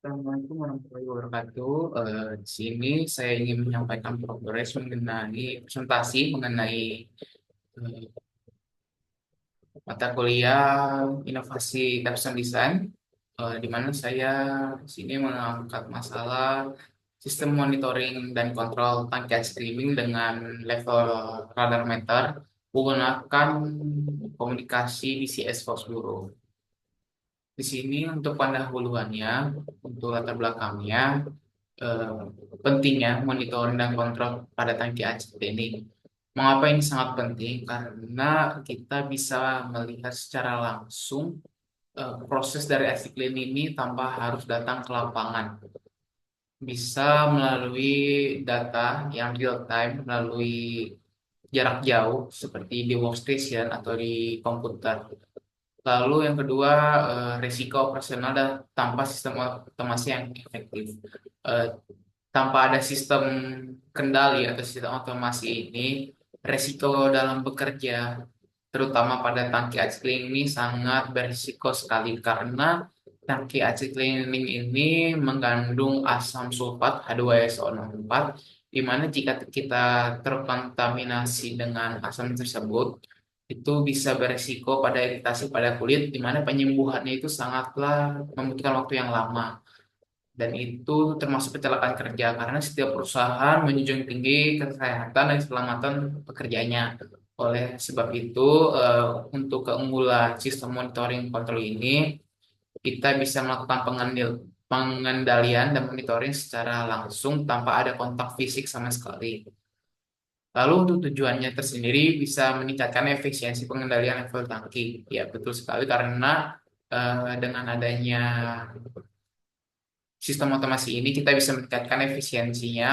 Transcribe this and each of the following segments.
Assalamualaikum warahmatullahi wabarakatuh. Di sini saya ingin menyampaikan progres mengenai presentasi mengenai eh, mata kuliah inovasi Capstone Design, di mana saya di sini mengangkat masalah sistem monitoring dan kontrol tangki streaming dengan level radar meter menggunakan komunikasi DCS Fox Bureau. Di sini untuk pendahuluannya, untuk latar belakangnya, eh, pentingnya monitoring dan kontrol pada tangki ACT ini. Mengapa ini sangat penting? Karena kita bisa melihat secara langsung proses dari ACT clean ini tanpa harus datang ke lapangan. Bisa melalui data yang real time, melalui jarak jauh seperti di workstation atau di komputer. Lalu yang kedua, risiko operasional dan tanpa sistem otomasi yang efektif. Eh, Tanpa ada sistem kendali atau sistem otomasi ini, risiko dalam bekerja, terutama pada tangki air cleaning ini sangat berisiko sekali karena tangki air cleaning ini mengandung asam sulfat H2SO4, di mana jika kita terkontaminasi dengan asam tersebut, itu bisa berisiko pada iritasi pada kulit, di mana penyembuhannya itu sangatlah membutuhkan waktu yang lama. Dan itu termasuk kecelakaan kerja karena setiap perusahaan menjunjung tinggi kesehatan dan keselamatan pekerjanya. Oleh sebab itu, untuk keunggulan sistem monitoring kontrol ini, kita bisa melakukan pengendalian dan monitoring secara langsung tanpa ada kontak fisik sama sekali. Lalu untuk tujuannya tersendiri bisa meningkatkan efisiensi pengendalian level tangki. Ya, betul sekali karena dengan adanya sistem otomasi ini kita bisa meningkatkan efisiensinya,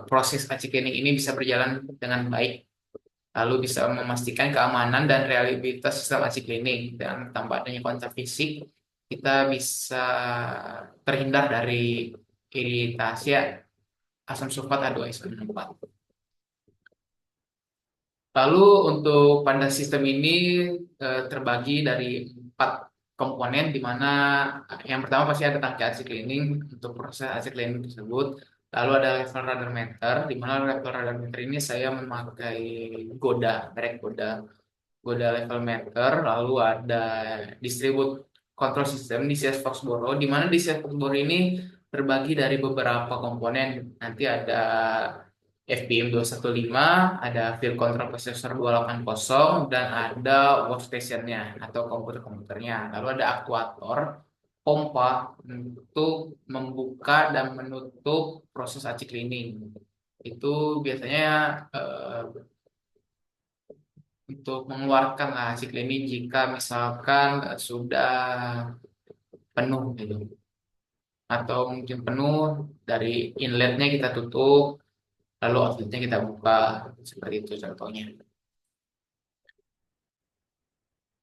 proses aci cleaning ini bisa berjalan dengan baik, lalu bisa memastikan keamanan dan reliabilitas sistem aci cleaning, dan tanpa adanya kontak fisik kita bisa terhindar dari iritasi asam sulfat H2SO4. Lalu untuk pada sistem ini terbagi dari 4 komponen, di mana yang pertama pasti ada tangki AC cleaning untuk proses AC cleaning tersebut. Lalu ada level radar meter, di mana level radar meter ini saya memakai Goda, merek Goda, Goda level meter. Lalu ada distribute control system di CS Foxboro, di mana di CS Foxboro ini terbagi dari beberapa komponen. Nanti ada FPM 215, ada field control processor 280, dan ada workstation-nya atau komputer-komputernya. Lalu ada aktuator, pompa untuk membuka dan menutup proses aci cleaning. Itu biasanya eh, untuk mengeluarkan aci cleaning jika misalkan sudah penuh gitu. Atau mungkin penuh dari inletnya kita tutup, lalu outletnya kita buka, seperti itu contohnya.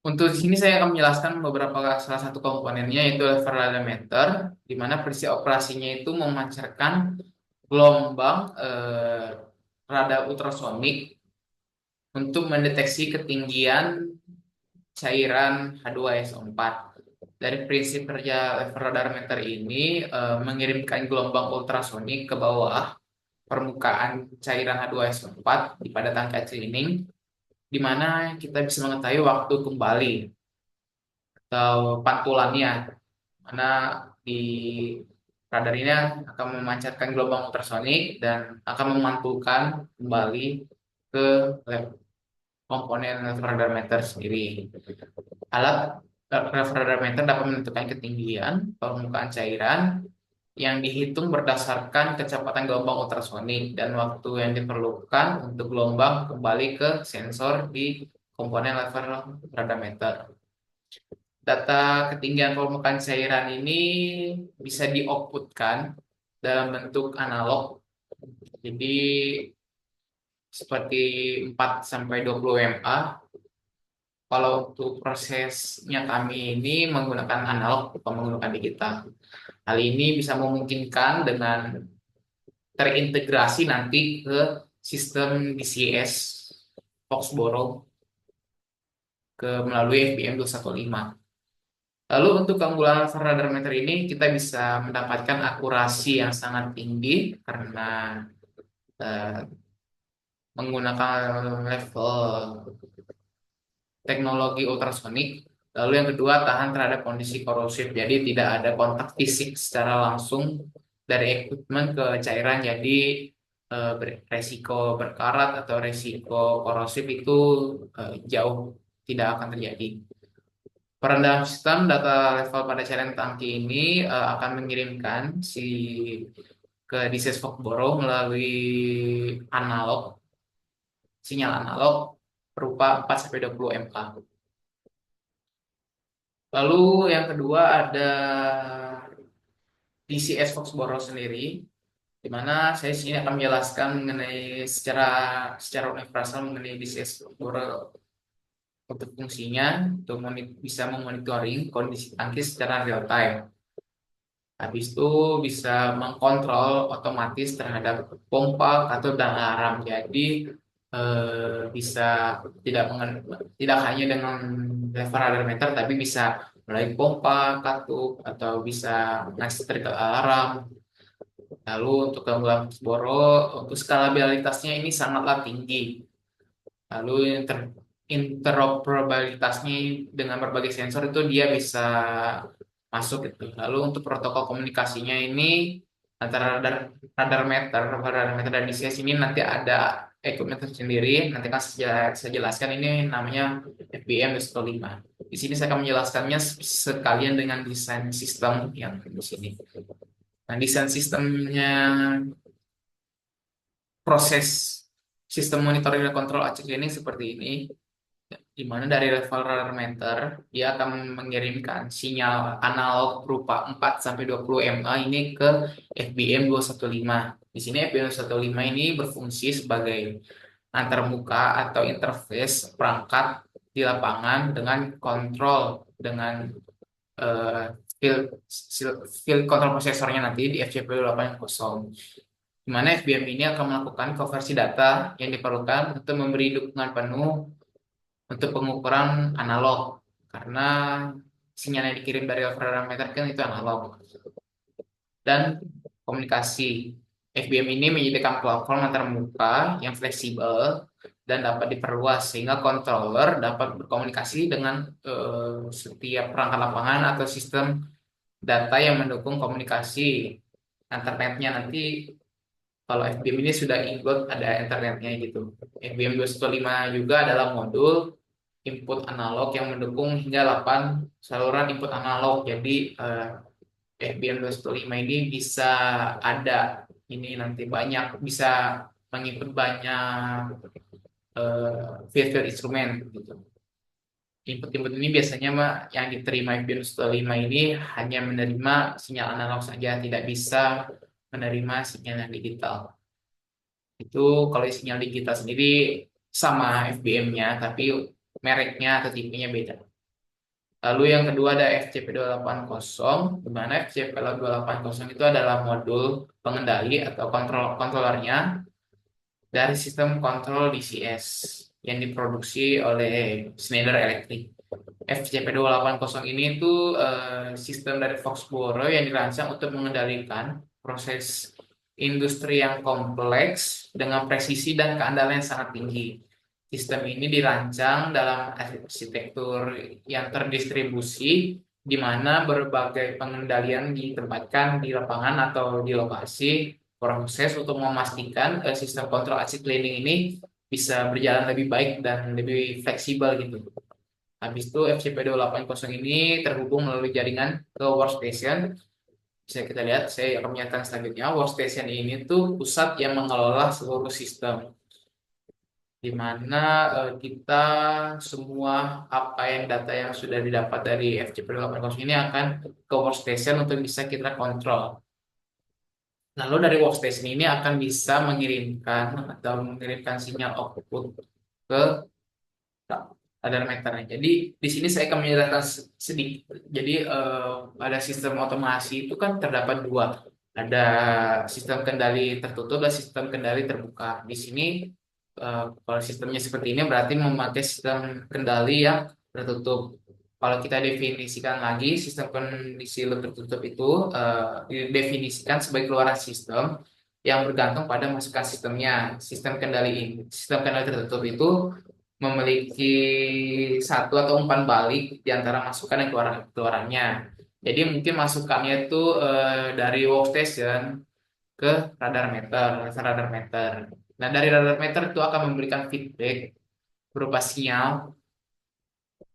Untuk di sini saya akan menjelaskan beberapa salah satu komponennya, yaitu lever radiometer, di mana prinsip operasinya itu memancarkan gelombang radar ultrasonik untuk mendeteksi ketinggian cairan H2SO4. Dari prinsip kerja lever radiometer ini, mengirimkan gelombang ultrasonik ke bawah permukaan cairan H2SO4 di pada tangkai cleaning, di mana kita bisa mengetahui waktu kembali atau pantulannya, mana di radar ini akan memancarkan gelombang ultrasonik dan akan memantulkan kembali ke komponen radar meter sendiri. Alat radar meter dapat menentukan ketinggian permukaan cairan yang dihitung berdasarkan kecepatan gelombang ultrasonik dan waktu yang diperlukan untuk gelombang kembali ke sensor di komponen lever radar meter. Data ketinggian permukaan cairan ini bisa di-outputkan dalam bentuk analog. Jadi seperti 4 sampai 20 mA. Kalau untuk prosesnya kami ini menggunakan analog atau menggunakan digital. Hal ini bisa memungkinkan dengan terintegrasi nanti ke sistem DCS Foxboro ke melalui FBM 215. Lalu untuk keunggulan radar meter ini kita bisa mendapatkan akurasi yang sangat tinggi karena eh, menggunakan level teknologi ultrasonik. Lalu yang kedua tahan terhadap kondisi korosif. Jadi tidak ada kontak fisik secara langsung dari equipment ke cairan. Jadi resiko berkarat atau resiko korosif itu jauh tidak akan terjadi. Perendahan sistem data level pada cairan tangki ini akan mengirimkan ke disk Foxborough melalui analog, sinyal analog berupa 4 sampai 20 mK. Lalu yang kedua ada DCS Foxborough sendiri, di mana saya sini akan menjelaskan mengenai secara universal mengenai DCS Foxborough untuk fungsinya untuk bisa memonitoring kondisi tangki secara real time. Habis itu bisa mengkontrol otomatis terhadap pompa atau alarm. Jadi bisa tidak hanya dengan lever radar meter, tapi bisa melalui pompa, katup, atau bisa ngasih trigger alarm. Lalu untuk gangguan boro, untuk skalabilitasnya ini sangatlah tinggi. Lalu interoperabilitasnya dengan berbagai sensor itu dia bisa masuk gitu. Lalu untuk protokol komunikasinya ini antara radar meter dan DCS ini nanti ada equipment sendiri. Nanti kan saya jelaskan ini namanya FBM 215. Di sini saya akan menjelaskannya sekalian dengan desain sistem yang di sini. Nah, desain sistemnya proses sistem monitoring dan kontrol acak ini seperti ini, di mana dari level radar meter dia akan mengirimkan sinyal analog berupa 4 sampai 20 mA ini ke FBM 215. Di sini FBM 215 ini berfungsi sebagai antarmuka atau interface perangkat di lapangan dengan kontrol dengan eh, field, field control prosesornya nanti di FCP 80, di mana FBM ini akan melakukan konversi data yang diperlukan untuk memberi dukungan penuh untuk pengukuran analog, karena sinyal yang dikirim dari radiometer kan itu analog, dan komunikasi. FBM ini menyediakan platform antarmuka yang fleksibel dan dapat diperluas sehingga controller dapat berkomunikasi dengan setiap perangkat lapangan atau sistem data yang mendukung komunikasi. Internetnya nanti kalau FBM ini sudah include ada internetnya gitu. FBM 215 juga adalah modul input analog yang mendukung hingga 8 saluran input analog. Jadi FBM 215 ini bisa ada ini nanti banyak bisa menginput banyak field instrumen gitu. Input-input ini biasanya mah yang diterima FBM 215 ini hanya menerima sinyal analog saja, tidak bisa menerima sinyal yang digital. Itu kalau sinyal digital sendiri sama FBM-nya, tapi mereknya atau tipenya beda. Lalu yang kedua ada FCP280, di mana FCP280 itu adalah modul pengendali atau kontrolernya dari sistem kontrol DCS yang diproduksi oleh Schneider Electric. FCP280 ini tuh sistem dari Foxborough yang dirancang untuk mengendalikan proses industri yang kompleks dengan presisi dan keandalan yang sangat tinggi. Sistem ini dirancang dalam arsitektur yang terdistribusi, di mana berbagai pengendalian ditempatkan di lapangan atau di lokasi proses untuk memastikan sistem kontrol AC cleaning ini bisa berjalan lebih baik dan lebih fleksibel gitu. Habis itu FCP280 ini terhubung melalui jaringan ke workstation. Bisa kita lihat, saya akan menyatakan selanjutnya, workstation ini tuh pusat yang mengelola seluruh sistem. Di mana kita semua apa yang data yang sudah didapat dari FCP280 ini akan ke workstation untuk bisa kita kontrol. Lalu dari workstation ini akan bisa mengirimkan sinyal output ke radar meternya. Jadi di sini saya akan menjelaskan sedikit. Jadi pada sistem otomasi itu kan terdapat dua. Ada sistem kendali tertutup dan sistem kendali terbuka. Di sini kalau sistemnya seperti ini berarti memakai sistem kendali yang tertutup. Kalau kita definisikan lagi, sistem kondisi loop tertutup itu didefinisikan sebagai keluaran sistem yang bergantung pada masukan sistemnya. Sistem kendali tertutup itu memiliki satu atau umpan balik di antara masukan dan keluarannya. Jadi mungkin masukannya itu dari workstation ke radar meter. Nah, dari radar meter itu akan memberikan feedback berupa sinyal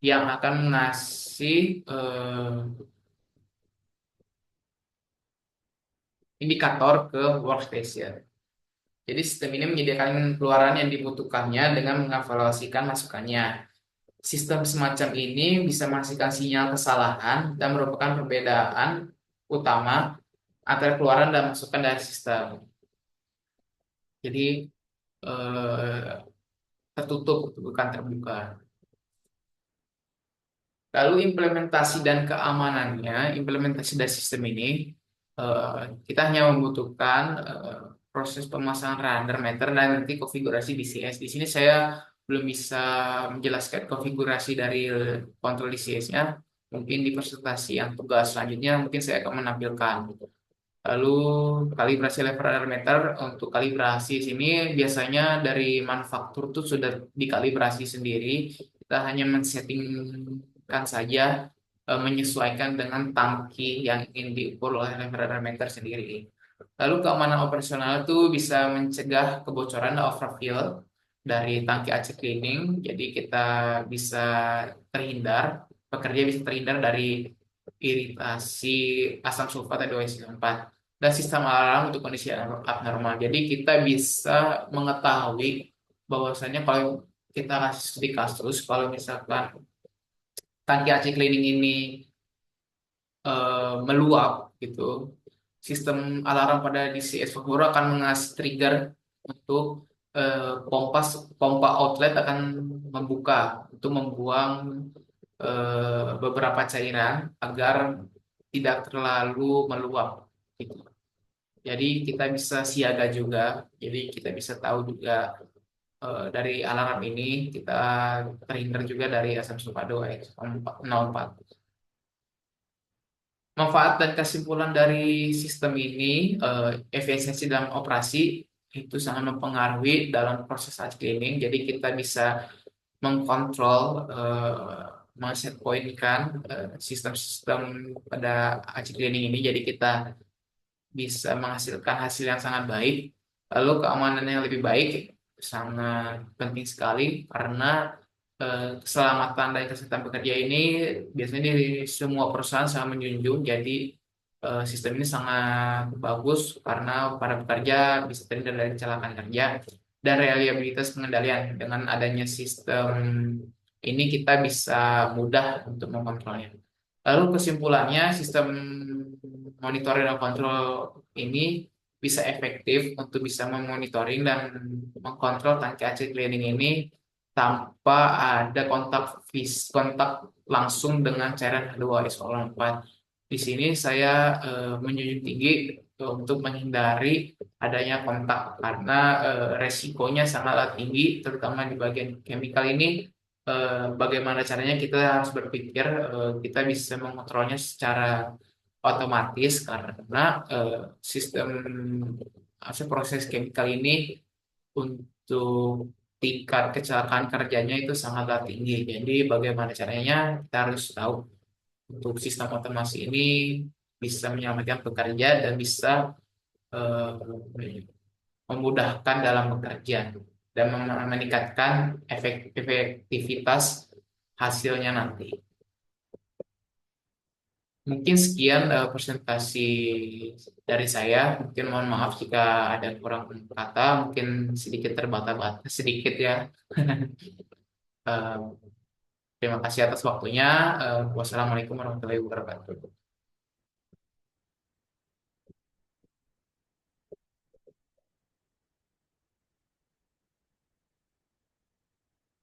yang akan mengasih indikator ke workstation. Jadi sistem ini menyediakan keluaran yang dibutuhkannya dengan mengevaluasikan masukannya. Sistem semacam ini bisa menghasilkan sinyal kesalahan dan merupakan perbedaan utama antara keluaran dan masukan dari sistem. Jadi eh, tertutup, bukan terbuka. Lalu implementasi dari sistem ini, kita hanya membutuhkan proses pemasangan radar meter dan nanti konfigurasi DCS. Di sini saya belum bisa menjelaskan konfigurasi dari kontrol DCS-nya. Mungkin di presentasi yang tugas selanjutnya mungkin saya akan menampilkan. Lalu kalibrasi level radar meter untuk kalibrasi sini biasanya dari manufaktur tuh sudah dikalibrasi sendiri. Kita hanya men-settingkan saja, menyesuaikan dengan tangki yang ingin diukur oleh level radar meter sendiri. Lalu keamanan operasional itu bisa mencegah kebocoran dan overfill dari tangki AC cleaning. Jadi kita bisa terhindar, pekerja bisa terhindar dari iritasi asam sulfat atau SO4 dan sistem alarm untuk kondisi abnormal. Jadi kita bisa mengetahui bahwasanya kalau kita di kasus kalau misalkan tangki AC cleaning ini meluap gitu, sistem alarm pada DCS Fagura akan mengasih trigger untuk pompa outlet akan membuka untuk membuang beberapa cairan agar tidak terlalu meluap gitu. Jadi kita bisa siaga juga. Jadi kita bisa tahu juga dari alarm ini kita terhindar juga dari asam sulfado X04. Manfaat dan kesimpulan dari sistem ini, efisiensi dalam operasi itu sangat mempengaruhi dalam proses charge cleaning. Jadi kita bisa mengkontrol, men-set point kan sistem-sistem pada charge cleaning ini. Jadi kita bisa menghasilkan hasil yang sangat baik. Lalu keamanan yang lebih baik sangat penting sekali karena keselamatan dan kesehatan pekerja ini biasanya di semua perusahaan sangat menjunjung. Jadi sistem ini sangat bagus karena para pekerja bisa terhindar dari kecelakaan kerja dan reliabilitas pengendalian. Dengan adanya sistem ini kita bisa mudah untuk mengontrolnya. Lalu kesimpulannya, sistem monitoring dan kontrol ini bisa efektif untuk bisa memonitoring dan mengkontrol tangki AC cleaning ini tanpa ada kontak langsung dengan cairan H2SO4. Di sini saya menjunjung tinggi untuk menghindari adanya kontak karena resikonya sangatlah tinggi, terutama di bagian chemical ini. Bagaimana caranya kita harus berpikir kita bisa mengontrolnya secara otomatis karena sistem proses chemical ini untuk tingkat kecelakaan kerjanya itu sangatlah tinggi. Jadi bagaimana caranya kita harus tahu untuk sistem otomasi ini bisa menyelamatkan pekerja dan bisa memudahkan dalam bekerja dan meningkatkan efektivitas hasilnya nanti. Mungkin sekian presentasi dari saya. Mungkin mohon maaf jika ada kurang kata, mungkin sedikit terbata-bata, sedikit ya. Eh, Terima kasih atas waktunya. Wassalamualaikum warahmatullahi wabarakatuh.